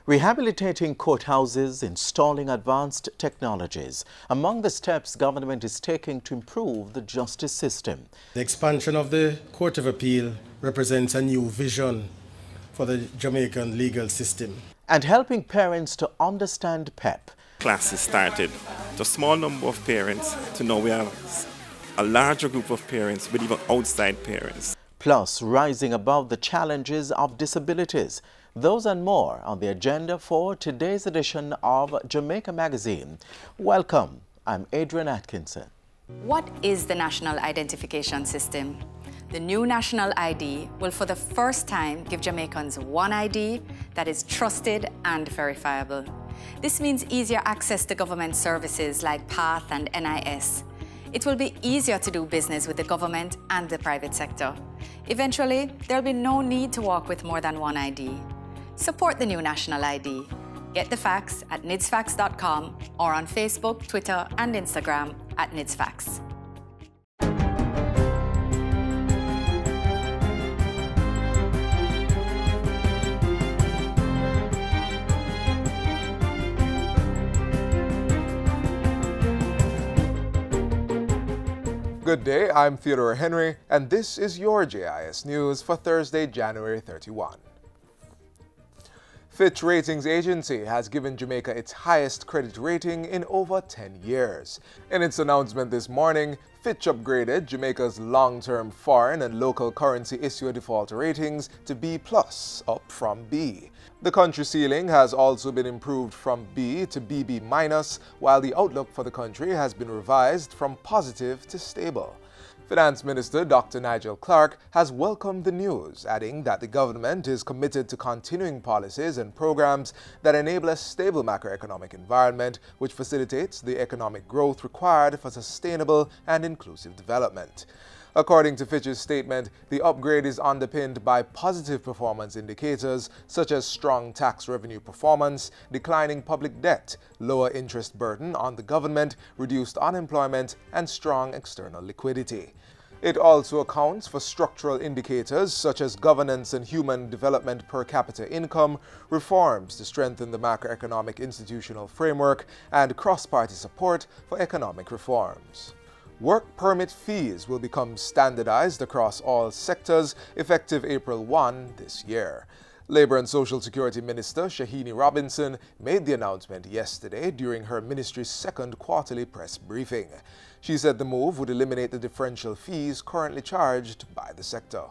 Rehabilitating courthouses, installing advanced technologies. Among the steps government is taking to improve the justice system. The expansion of the Court of Appeal represents a new vision for the Jamaican legal system. And helping parents to understand PEP. Classes started. To a small number of parents to now we have a larger group of parents with even outside parents. Plus, rising above the challenges of disabilities. Those and more on the agenda for today's edition of Jamaica Magazine. Welcome, I'm Adrian Atkinson. What is the National Identification System? The new National ID will for the first time give Jamaicans one ID that is trusted and verifiable. This means easier access to government services like PATH and NIS. It will be easier to do business with the government and the private sector. Eventually, there'll be no need to walk with more than one ID. Support the new National ID. Get the facts at nidsfacts.com or on Facebook, Twitter and Instagram at nidsfacts. Good day, I'm Theodore Henry, and this is your JIS News for Thursday, January 31. Fitch Ratings Agency has given Jamaica its highest credit rating in over 10 years. In its announcement this morning, Fitch upgraded Jamaica's long-term foreign and local currency issuer default ratings to B+, up from B. The country ceiling has also been improved from B to BB-, while the outlook for the country has been revised from positive to stable. Finance Minister Dr. Nigel Clarke has welcomed the news, adding that the government is committed to continuing policies and programs that enable a stable macroeconomic environment which facilitates the economic growth required for sustainable and inclusive development. According to Fitch's statement, the upgrade is underpinned by positive performance indicators such as strong tax revenue performance, declining public debt, lower interest burden on the government, reduced unemployment, and strong external liquidity. It also accounts for structural indicators such as governance and human development per capita income, reforms to strengthen the macroeconomic institutional framework, and cross-party support for economic reforms. Work permit fees will become standardized across all sectors effective April 1 this year. Labour and Social Security Minister Shahini Robinson made the announcement yesterday during her ministry's second quarterly press briefing. She said the move would eliminate the differential fees currently charged by the sector.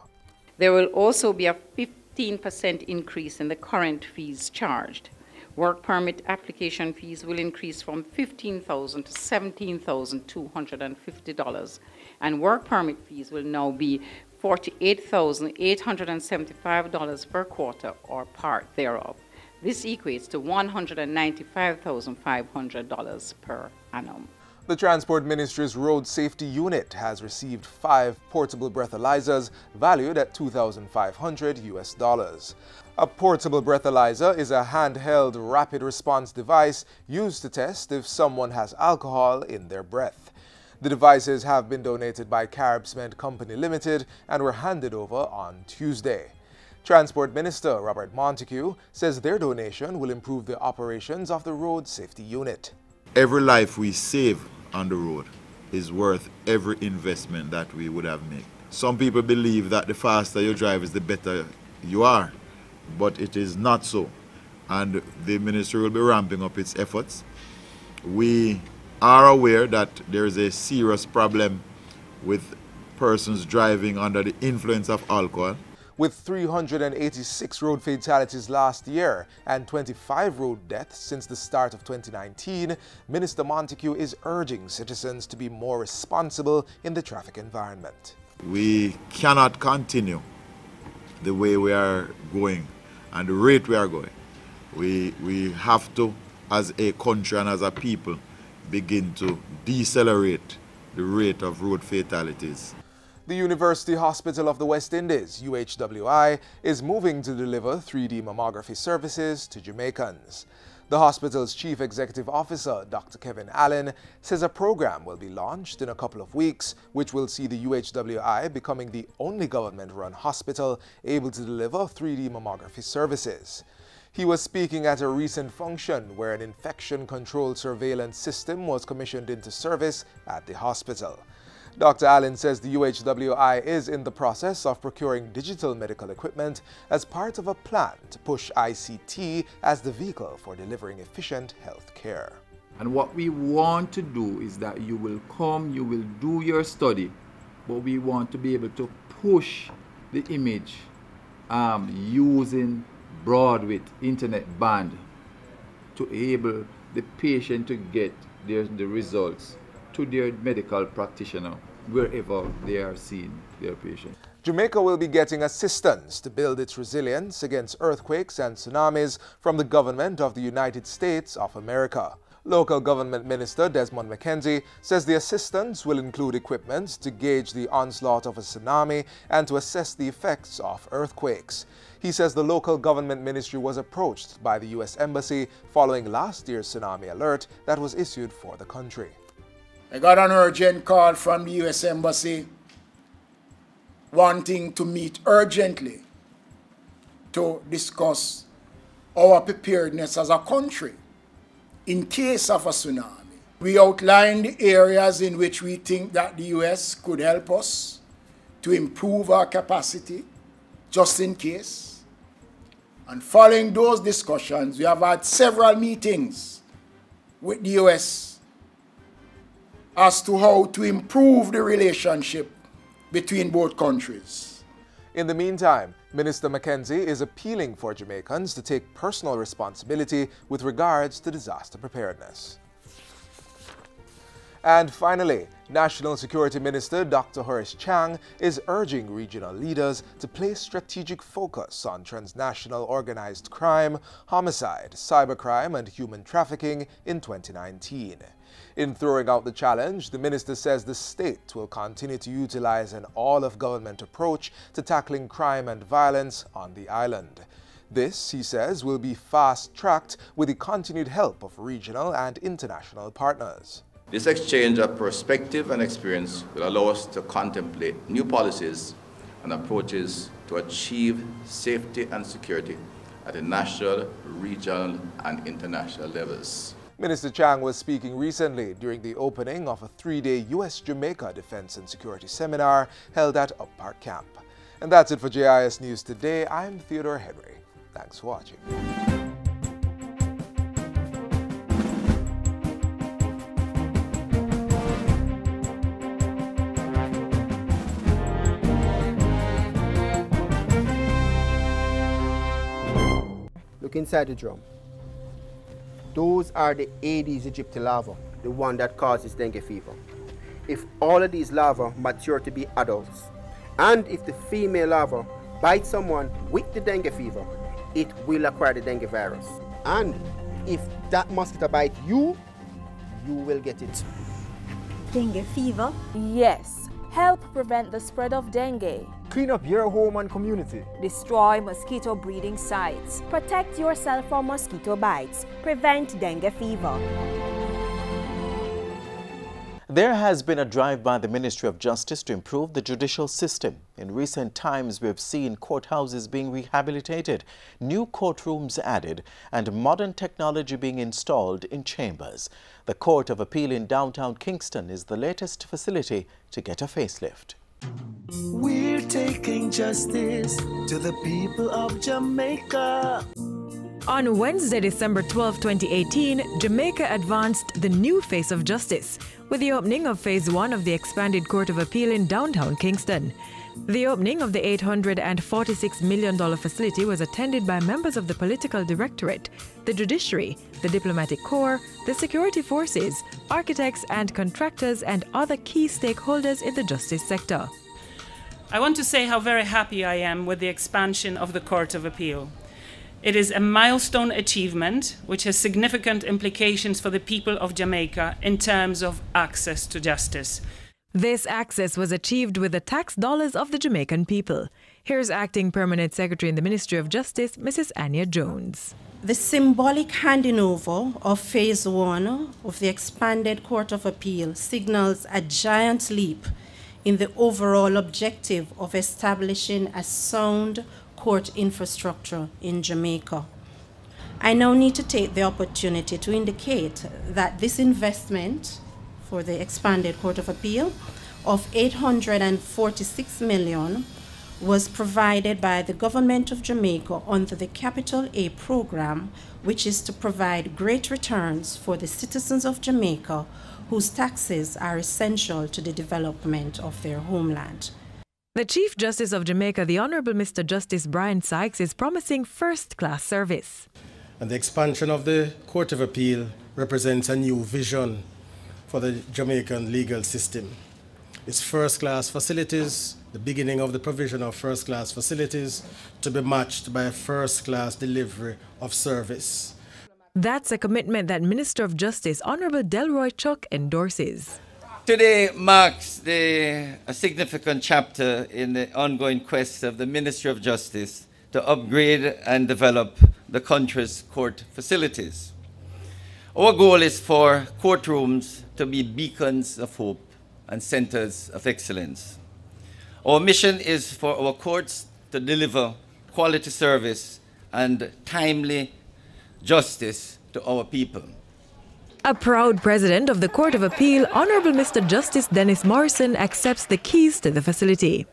There will also be a 15% increase in the current fees charged. Work permit application fees will increase from $15,000 to $17,250, and work permit fees will now be $48,875 per quarter or part thereof. This equates to $195,500 per annum. The Transport Ministry's Road Safety Unit has received 5 portable breathalyzers valued at $2,500 US. A portable breathalyzer is a handheld rapid response device used to test if someone has alcohol in their breath. The devices have been donated by Carib Cement Company Limited and were handed over on Tuesday. Transport Minister Robert Montego says their donation will improve the operations of the Road Safety Unit. Every life we save on the road is worth every investment that we would have made. Some people believe that the faster you drive is the better you are, but it is not so. And the ministry will be ramping up its efforts. We are aware that there is a serious problem with persons driving under the influence of alcohol. With 386 road fatalities last year and 25 road deaths since the start of 2019, Minister Montego is urging citizens to be more responsible in the traffic environment. We cannot continue the way we are going and the rate we are going. We have to, as a country and as a people, begin to decelerate the rate of road fatalities. The University Hospital of the West Indies, UHWI, is moving to deliver 3D mammography services to Jamaicans. The hospital's Chief Executive Officer, Dr. Kevin Allen, says a program will be launched in a couple of weeks, which will see the UHWI becoming the only government-run hospital able to deliver 3D mammography services. He was speaking at a recent function where an infection control surveillance system was commissioned into service at the hospital. Dr. Allen says the UHWI is in the process of procuring digital medical equipment as part of a plan to push ICT as the vehicle for delivering efficient health care. And what we want to do is that you will come, you will do your study, but we want to be able to push the image using broadband internet band to enable the patient to get the results to their medical practitioner wherever they are seeing their patient. Jamaica will be getting assistance to build its resilience against earthquakes and tsunamis from the government of the United States of America. Local government minister Desmond McKenzie says the assistance will include equipment to gauge the onslaught of a tsunami and to assess the effects of earthquakes. He says the local government ministry was approached by the U.S. Embassy following last year's tsunami alert that was issued for the country. I got an urgent call from the U.S. Embassy wanting to meet urgently to discuss our preparedness as a country in case of a tsunami. We outlined the areas in which we think that the U.S. could help us to improve our capacity just in case. And following those discussions, we have had several meetings with the U.S. as to how to improve the relationship between both countries. In the meantime, Minister McKenzie is appealing for Jamaicans to take personal responsibility with regards to disaster preparedness. And finally, National Security Minister Dr. Horace Chang is urging regional leaders to place strategic focus on transnational organized crime, homicide, cybercrime, and human trafficking in 2019. In throwing out the challenge, the minister says the state will continue to utilize an all-of-government approach to tackling crime and violence on the island. This, he says, will be fast-tracked with the continued help of regional and international partners. This exchange of perspective and experience will allow us to contemplate new policies and approaches to achieve safety and security at the national, regional, and international levels. Minister Chang was speaking recently during the opening of a 3-day U.S.-Jamaica Defense and Security Seminar held at Up Park Camp. And that's it for JIS News Today. I'm Theodore Henry. Thanks for watching. Look inside the drum. Those are the Aedes aegypti larvae, the one that causes dengue fever. If all of these larvae mature to be adults, and if the female larva bites someone with the dengue fever, it will acquire the dengue virus. And if that mosquito bites you, you will get it. Dengue fever? Yes. Help prevent the spread of dengue. Clean up your home and community. Destroy mosquito breeding sites. Protect yourself from mosquito bites. Prevent dengue fever. There has been a drive by the Ministry of Justice to improve the judicial system. In recent times, we have seen courthouses being rehabilitated, new courtrooms added, and modern technology being installed in chambers. The Court of Appeal in downtown Kingston is the latest facility to get a facelift. We're taking justice to the people of Jamaica. On Wednesday, December 12, 2018, Jamaica advanced the new face of justice with the opening of Phase 1 of the expanded Court of Appeal in downtown Kingston. The opening of the $846 million facility was attended by members of the Political Directorate, the Judiciary, the Diplomatic Corps, the Security Forces, architects and contractors, and other key stakeholders in the justice sector. I want to say how very happy I am with the expansion of the Court of Appeal. It is a milestone achievement which has significant implications for the people of Jamaica in terms of access to justice. This access was achieved with the tax dollars of the Jamaican people. Here's Acting Permanent Secretary in the Ministry of Justice, Mrs. Anya Jones. The symbolic handing over of Phase 1 of the expanded Court of Appeal signals a giant leap in the overall objective of establishing a sound court infrastructure in Jamaica. I now need to take the opportunity to indicate that this investment for the expanded Court of Appeal of $846 million was provided by the government of Jamaica under the Capital A program, which is to provide great returns for the citizens of Jamaica whose taxes are essential to the development of their homeland. The Chief Justice of Jamaica, the Honorable Mr. Justice Brian Sykes, is promising first-class service. And the expansion of the Court of Appeal represents a new vision for the Jamaican legal system. It's first-class facilities, the beginning of the provision of first-class facilities to be matched by a first-class delivery of service. That's a commitment that Minister of Justice, Honorable Delroy Chuck, endorses. Today marks a significant chapter in the ongoing quest of the Ministry of Justice to upgrade and develop the country's court facilities. Our goal is for courtrooms to be beacons of hope and centers of excellence. Our mission is for our courts to deliver quality service and timely justice to our people. A proud president of the Court of Appeal, Honorable Mr. Justice Dennis Morrison, accepts the keys to the facility.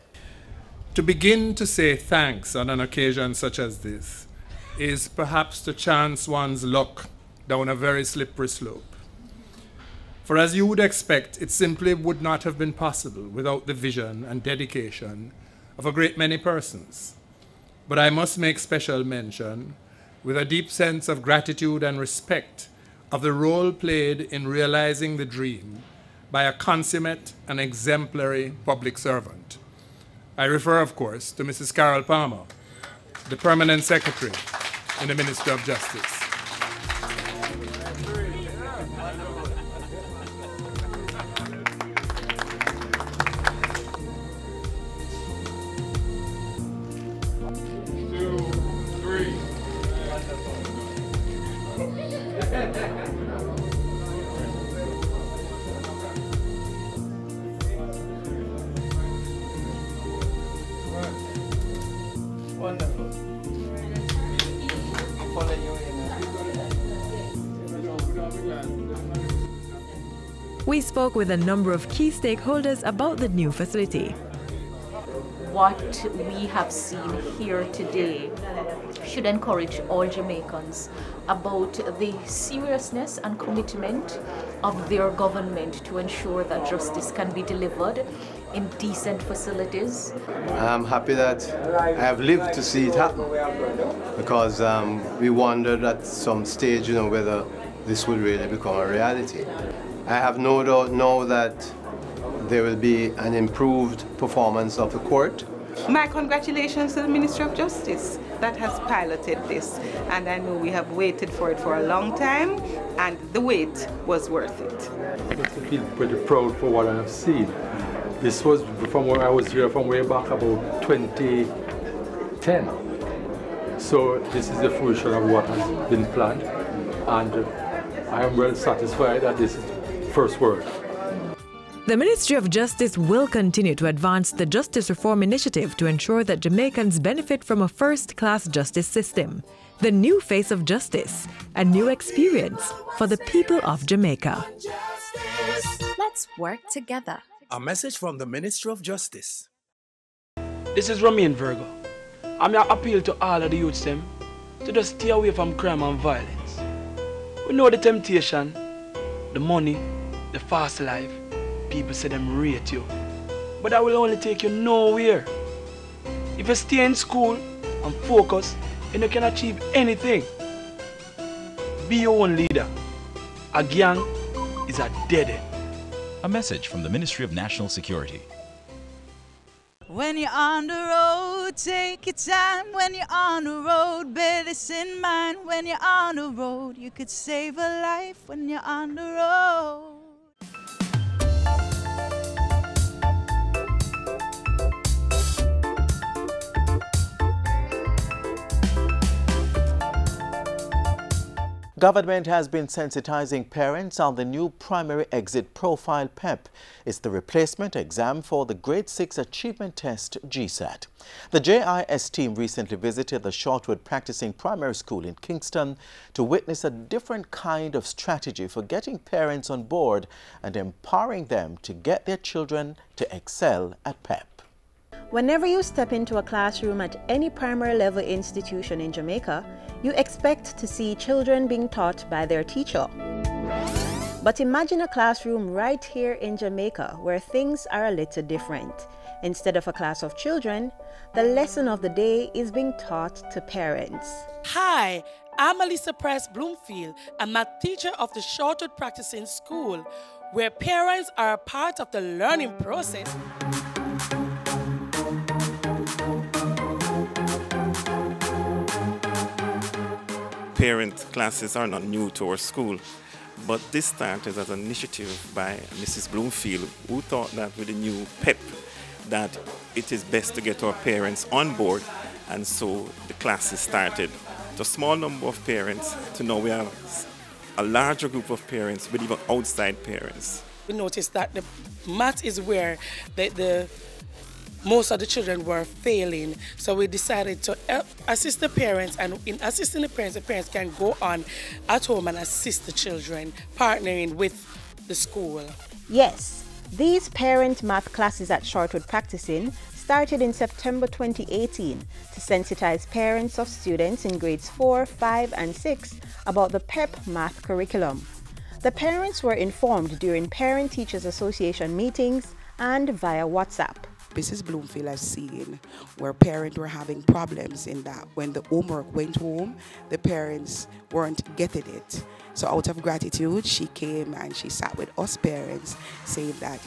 To begin to say thanks on an occasion such as this is perhaps to chance one's luck down a very slippery slope. For as you would expect, it simply would not have been possible without the vision and dedication of a great many persons. But I must make special mention, with a deep sense of gratitude and respect, of the role played in realizing the dream by a consummate and exemplary public servant. I refer, of course, to Mrs. Carol Palmer, the Permanent Secretary in the Ministry of Justice. We spoke with a number of key stakeholders about the new facility. What we have seen here today should encourage all Jamaicans about the seriousness and commitment of their government to ensure that justice can be delivered in decent facilities. I'm happy that I have lived to see it happen, because we wondered at some stage, whether this would really become a reality. I have no doubt now that there will be an improved performance of the court. My congratulations to the Ministry of Justice that has piloted this, and I know we have waited for it for a long time, and the wait was worth it. I feel pretty proud for what I have seen. This was from where I was here from way back about 2010. So this is the fruition of what has been planned, and I am well satisfied that this is first word. The Ministry of Justice will continue to advance the Justice Reform Initiative to ensure that Jamaicans benefit from a first-class justice system. The new face of justice, a new experience for the people of Jamaica. Let's work together. A message from the Ministry of Justice. This is Romain Virgo. I'm here appeal to all of the youths them to just stay away from crime and violence. We know the temptation, the money, the fast life. People say them rate you, but that will only take you nowhere. If you stay in school and focus, and you can achieve anything. Be your own leader. A gang is a dead end. A message from the Ministry of National Security. When you're on the road, take your time. When you're on the road, bear this in mind. When you're on the road, you could save a life when you're on the road. Government has been sensitizing parents on the new Primary Exit Profile PEP. It's the replacement exam for the Grade 6 Achievement Test GSAT. The JIS team recently visited the Shortwood Practicing Primary School in Kingston to witness a different kind of strategy for getting parents on board and empowering them to get their children to excel at PEP. Whenever you step into a classroom at any primary level institution in Jamaica, you expect to see children being taught by their teacher. But imagine a classroom right here in Jamaica where things are a little different. Instead of a class of children, the lesson of the day is being taught to parents. Hi, I'm Elisa Price Bloomfield. I'm a teacher of the Shortwood Practicing School, where parents are a part of the learning process. Parent classes are not new to our school, but this started as an initiative by Mrs. Bloomfield, who thought that with the new PEP that it is best to get our parents on board, and so the classes started. To a small number of parents, to now we have a larger group of parents with even outside parents. We noticed that the math is where most of the children were failing, so we decided to assist the parents, and in assisting the parents can go on at home and assist the children, partnering with the school. Yes, these parent math classes at Shortwood Practicing started in September 2018 to sensitize parents of students in grades 4, 5 and 6 about the PEP math curriculum. The parents were informed during Parent Teachers Association meetings and via WhatsApp. Mrs. Bloomfield has seen where parents were having problems in that when the homework went home, the parents weren't getting it. So out of gratitude, she came and she sat with us parents saying that,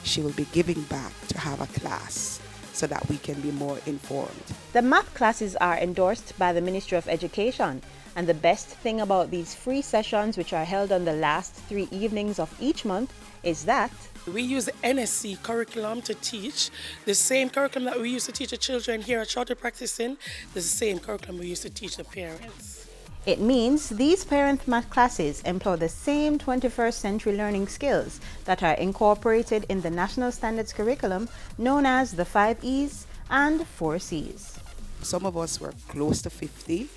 she will be giving back to have a class so that we can be more informed. The math classes are endorsed by the Ministry of Education, and the best thing about these free sessions, which are held on the last 3 evenings of each month, is that we use the NSC curriculum to teach. The same curriculum that we used to teach the children here at Shortwood Practicing, the same curriculum we used to teach the parents. It means these parent math classes employ the same 21st century learning skills that are incorporated in the National Standards Curriculum known as the 5 E's and 4 C's. Some of us were close to 50,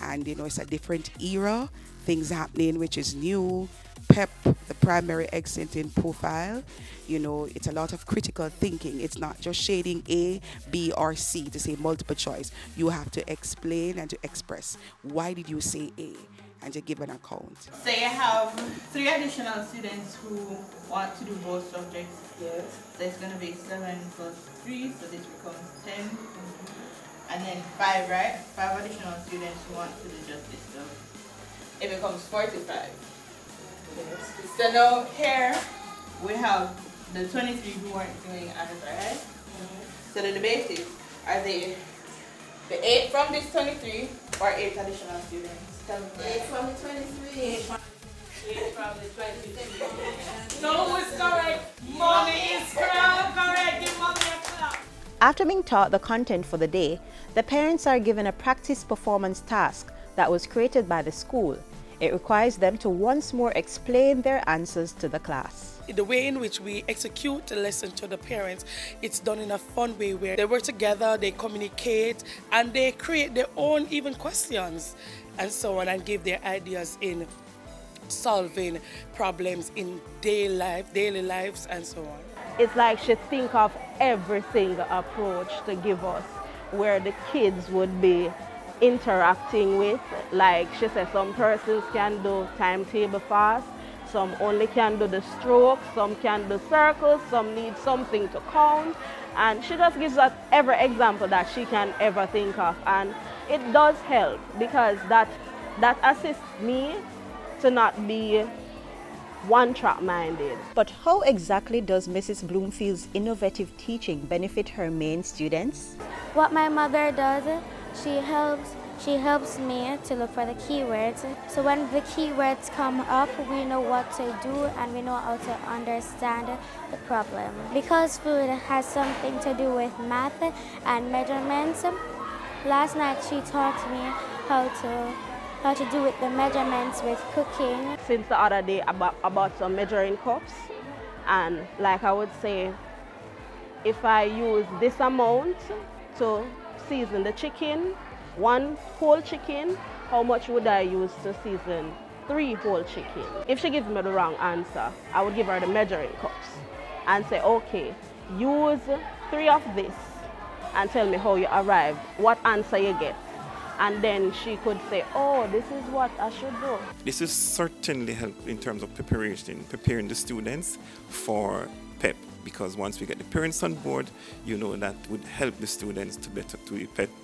and it's a different era, things happening which is new. PEP, the primary exit in profile, it's a lot of critical thinking. It's not just shading A, B or C to say multiple choice. You have to explain and to express why did you say A and to give an account. So you have 3 additional students who want to do both subjects. Yes. So it's going to be 7 plus 3, so this becomes 10. And then 5, right? 5 additional students who want to do just this stuff. It becomes 45. Yes. So now here we have the 23 who aren't doing algebra, right? So the debate is, are they the 8 from this 23 or 8 additional students? 8 from the 23. 8 from the 23. No, it's correct. Mommy is correct. Give mommy a clap. After being taught the content for the day, the parents are given a practice performance task that was created by the school. It requires them to once more explain their answers to the class. The way in which we execute the lesson to the parents, it's done in a fun way where they work together, they communicate, and they create their own even questions and so on, and give their ideas in solving problems in daily lives and so on. It's like she think of every single approach to give us where the kids would be interacting with. Like she said, some persons can do timetable fast, some only can do the strokes, some can do circles, some need something to count, and she just gives us every example that she can ever think of, and it does help because that assists me to not be one-track minded. But how exactly does Mrs. Bloomfield's innovative teaching benefit her main students? What my mother does, she helps me to look for the keywords. So when the keywords come up, we know what to do and we know how to understand the problem. Because food has something to do with math and measurements, last night she taught me how to how to do with the measurements with cooking. Since the other day about some measuring cups, and like I would say, if I use this amount to season the chicken, 1 whole chicken, how much would I use to season 3 whole chicken? If she gives me the wrong answer, I would give her the measuring cups and say, okay, use 3 of this and tell me how you arrived, what answer you get. And then she could say, oh, this is what I should do. This will certainly help in terms of preparing the students for PEP, because once we get the parents on board, you know, that would help the students to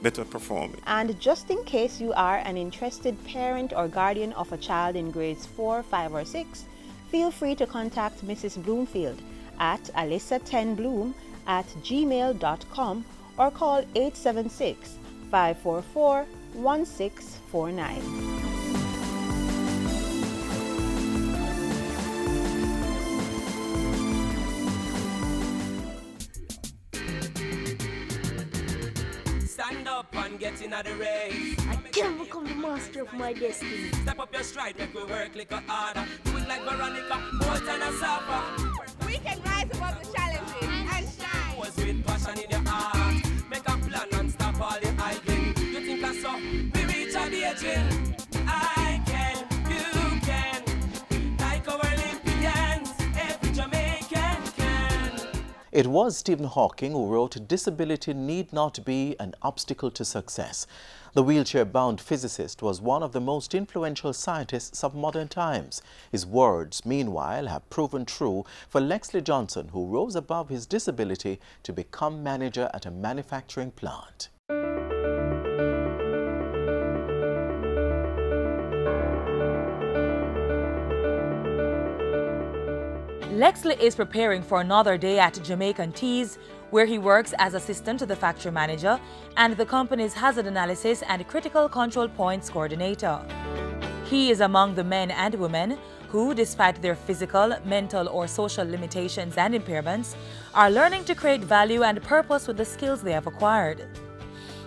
better perform. And just in case you are an interested parent or guardian of a child in grades 4, 5, or 6, feel free to contact Mrs. Bloomfield at alyssa10bloom@gmail.com or call 876-544-1649. Stand up and get in the race. I can become the master of my destiny. Step up your stride, make we work like a harder. Do it like Veronica, Bolt and a Sapa. We can rise above the challenges and shine. Was with passion in your heart. Make a plan and stop all the idling. You think I saw we reach a the aging. I can, you can. Like our Olympians, every Jamaican can. It was Stephen Hawking who wrote, "Disability need not be an obstacle to success." The wheelchair-bound physicist was one of the most influential scientists of modern times. His words, meanwhile, have proven true for Lexley Johnson, who rose above his disability to become manager at a manufacturing plant. Lexley is preparing for another day at Jamaican Teas, where he works as assistant to the factory manager and the company's hazard analysis and critical control points coordinator. He is among the men and women who, despite their physical, mental, or social limitations and impairments, are learning to create value and purpose with the skills they have acquired.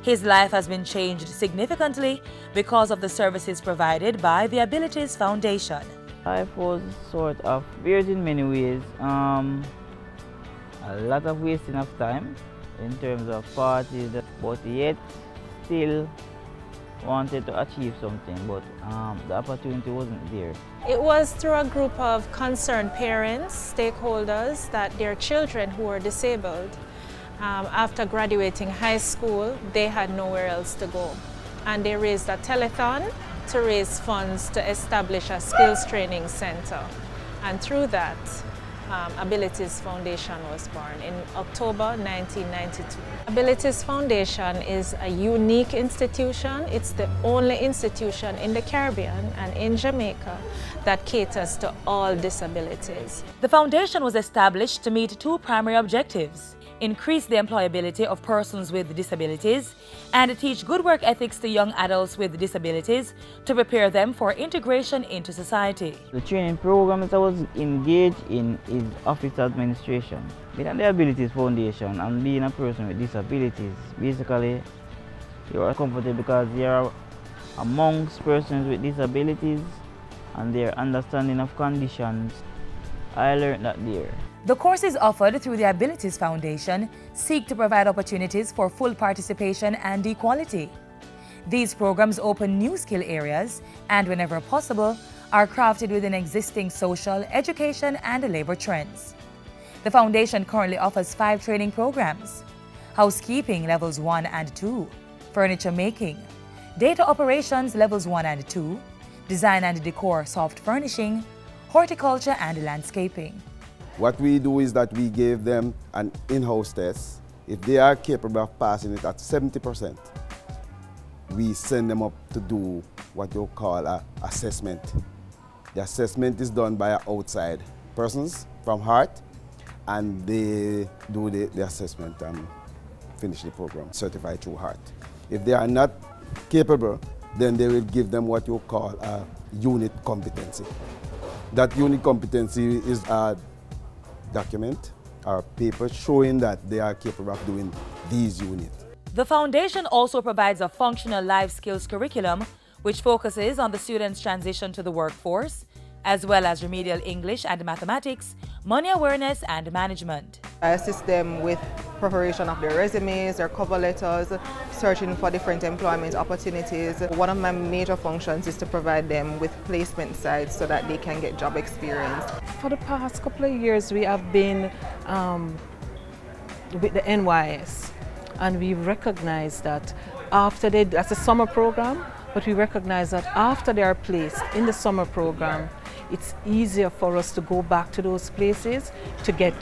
His life has been changed significantly because of the services provided by the Abilities Foundation. Life was sort of weird in many ways. A lot of wasting of time in terms of parties, but yet still wanted to achieve something, but the opportunity wasn't there. It was through a group of concerned parents, stakeholders, that their children who were disabled, after graduating high school, they had nowhere else to go. And they raised a telethon to raise funds to establish a skills training center. And through that, Abilities Foundation was born in October 1992. Abilities Foundation is a unique institution. It's the only institution in the Caribbean and in Jamaica that caters to all disabilities. The foundation was established to meet 2 primary objectives: increase the employability of persons with disabilities and teach good work ethics to young adults with disabilities to prepare them for integration into society. The training program that I was engaged in is office administration. Being at the Abilities Foundation and being a person with disabilities, basically you are comfortable because you are amongst persons with disabilities and their understanding of conditions. I learned that there. The courses offered through the Abilities Foundation seek to provide opportunities for full participation and equality. These programs open new skill areas and, whenever possible, are crafted within existing social, education, and labor trends. The foundation currently offers 5 training programs: housekeeping levels 1 and 2, furniture making, data operations levels 1 and 2, design and decor soft furnishing, horticulture and landscaping. What we do is that we give them an in-house test. If they are capable of passing it at 70%, we send them up to do what you call an assessment. The assessment is done by outside persons from HEART, and they do the assessment and finish the program, certified through HEART. If they are not capable, then they will give them what you call a unit competency. That unit competency is a document or paper showing that they are capable of doing these units. The foundation also provides a functional life skills curriculum which focuses on the students' transition to the workforce, as well as remedial English and mathematics, money awareness and management. I assist them with preparation of their resumes, their cover letters, searching for different employment opportunities. One of my major functions is to provide them with placement sites so that they can get job experience. For the past couple of years, we have been with the NYS, and we recognize that that's a summer program, but we recognize that after they are placed in the summer program, it's easier for us to go back to those places to get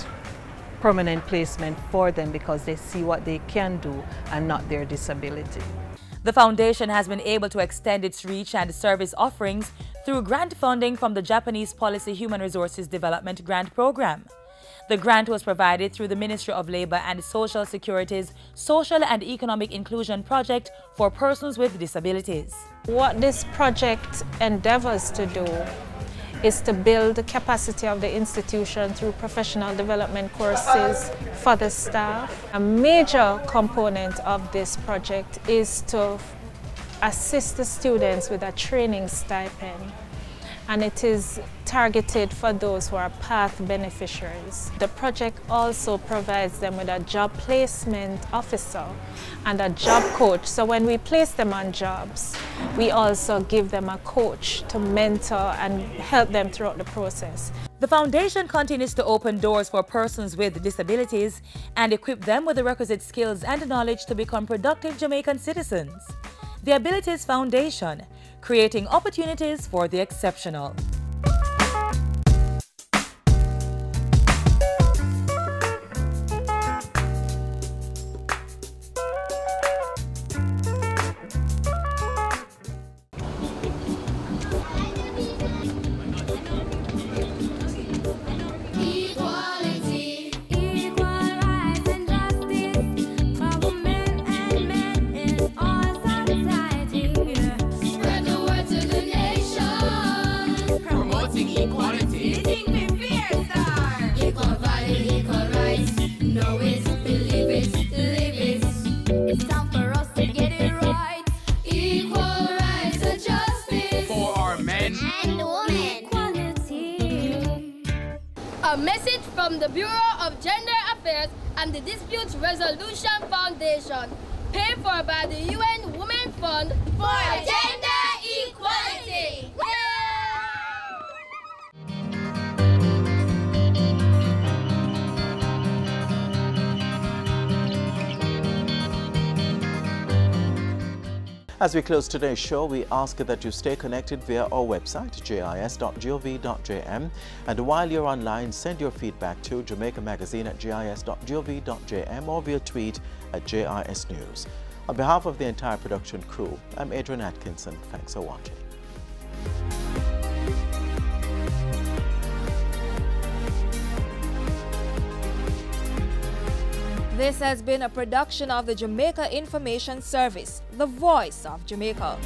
permanent placement for them because they see what they can do and not their disability. The foundation has been able to extend its reach and service offerings through grant funding from the Japanese Policy Human Resources Development Grant Program. The grant was provided through the Ministry of Labour and Social Security's Social and Economic Inclusion Project for persons with disabilities. What this project endeavors to do is to build the capacity of the institution through professional development courses for the staff. A major component of this project is to assist the students with a training stipend, and it is targeted for those who are path beneficiaries. The project also provides them with a job placement officer and a job coach. So when we place them on jobs, we also give them a coach to mentor and help them throughout the process. The foundation continues to open doors for persons with disabilities and equip them with the requisite skills and knowledge to become productive Jamaican citizens. The Abilities Foundation, creating opportunities for the exceptional. A message from the Bureau of Gender Affairs and the Dispute Resolution Foundation, paid for by the UN Women Fund for Gender Equality. As we close today's show, we ask that you stay connected via our website, gis.gov.jm. And while you're online, send your feedback to Jamaica Magazine at gis.gov.jm or via tweet at JIS News. On behalf of the entire production crew, I'm Adrian Atkinson. Thanks for watching. This has been a production of the Jamaica Information Service, the voice of Jamaica.